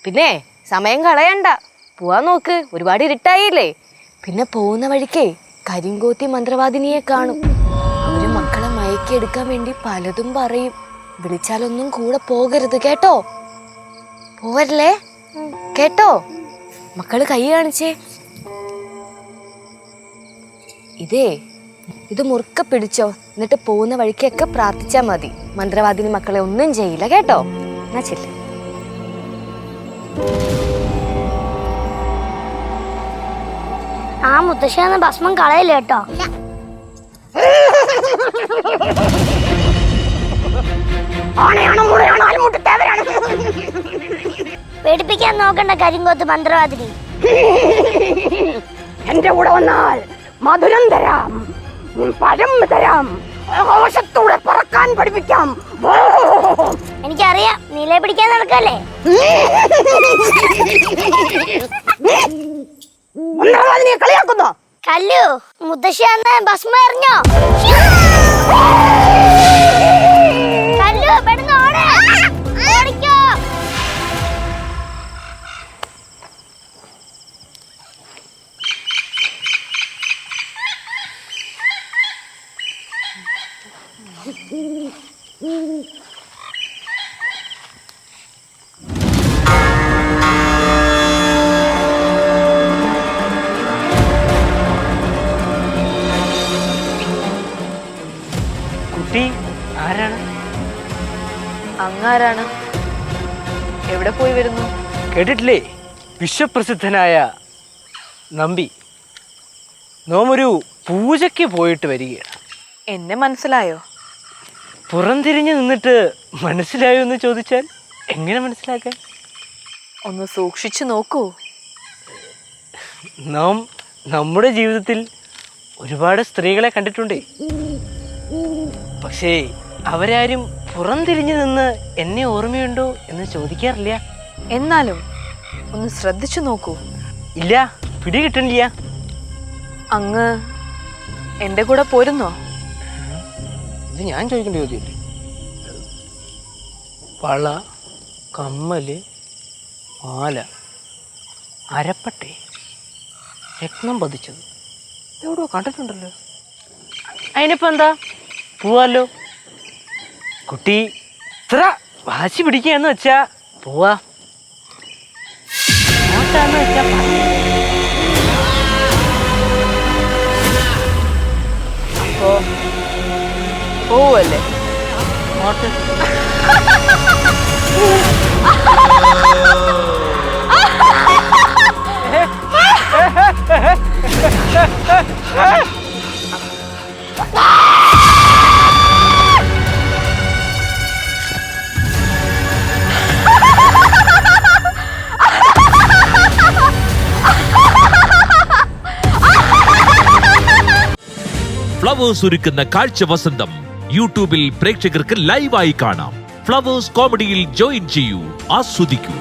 പിന്നെ സമയം കളയണ്ട, പോവാൻ നോക്ക്. ഒരുപാട് ഇരുട്ടായില്ലേ. പിന്നെ പോകുന്ന വഴിക്കേ കരിങ്കോത്തി മന്ത്രവാദിനിയെ കാണും. അവര് മക്കളെ മയക്കിയെടുക്കാൻ വേണ്ടി പലതും പറയും. വിളിച്ചാലൊന്നും കൂടെ പോകരുത് കേട്ടോ. പോവല്ലേ കേട്ടോ? മക്കള് കൈ കാണിച്ചേ. ഇത് മുറുക്ക പിടിച്ചോ. എന്നിട്ട് പോകുന്ന വഴിക്കൊക്കെ പ്രാർത്ഥിച്ചാ മതി. മന്ത്രവാദിനി മക്കളെ ഒന്നും ചെയ്യില്ല കേട്ടോ. എന്നാ ചെല്ല്. ആ മുത്തശ്ശിയെന്ന ഭസ്മം കളയില്ല കേട്ടോ. പേടിപ്പിക്കാൻ നോക്കണ്ട കരിങ്കോത്ത് മന്ത്രവാദിനി. എന്റെ കൂടെ വന്നാൽ മധുരം തരാം, പഴം തരാം, ആകാശത്തൂടെ പറക്കാൻ പഠിപ്പിക്കാം. എനിക്കറിയാം, നീലെ പിടിക്കാൻ നടക്കല്ലേ. കളിയാക്കുന്നോ? കല്ലു, മുത്തശ്ശി അന്ന് ഭസ്മ എറിഞ്ഞോ? കല്ലു, പെട്ടെന്ന് ഓട്. ഓടിക്കോ. കുട്ടി ആരാണ്? അങ്ങാരാണ്? എവിടെ പോയി വരുന്നു? കേട്ടിട്ടില്ലേ? വിശ്വപ്രസിദ്ധനായ നമ്പി നോമൊരു പൂജയ്ക്ക് പോയിട്ട് വരികയാണ്. എന്നെ മനസ്സിലായോ? പുറംതിരിഞ്ഞ് നിന്നിട്ട് മനസ്സിലായോ എന്ന് ചോദിച്ചാൽ എങ്ങനെ മനസ്സിലാക്കാൻ? ഒന്ന് സൂക്ഷിച്ചു നോക്കൂ. നാം നമ്മുടെ ജീവിതത്തിൽ ഒരുപാട് സ്ത്രീകളെ കണ്ടിട്ടുണ്ടേ. പക്ഷേ അവരാരും പുറംതിരിഞ്ഞു നിന്ന് എന്നെ ഓർമ്മയുണ്ടോ എന്ന് ചോദിക്കാറില്ല. എന്നാലും ഒന്ന് ശ്രദ്ധിച്ചു നോക്കൂ. ഇല്ല, പിടികിട്ടണില്ല. അങ്ങ് എൻ്റെ കൂടെ പോരുന്നോ? ഇത് ഞാൻ ചോദിക്കേണ്ട ചോദ്യമല്ലേ? വള, കമ്മല്, മാല, അരപ്പട്ടെ, രത്നം പതിച്ചത് എവിടെയോ കണ്ടിട്ടുണ്ടല്ലോ. അതിനിപ്പോ എന്താ, പോവാല്ലോ. കുട്ടി ഇത്ര വാശി പിടിക്കുകയെന്ന് വെച്ചാ പോവാ. വെച്ചാ അപ്പോ പോവല്ലേ? ഫ്ലവേഴ്സ് ഒരുക്കുന്ന കാഴ്ച വസന്തം യൂട്യൂബിൽ പ്രേക്ഷകർക്ക് ലൈവായി കാണാം. ഫ്ലവേഴ്സ് കോമഡിയിൽ ജോയിൻ ചെയ്യൂ, ആസ്വദിക്കൂ.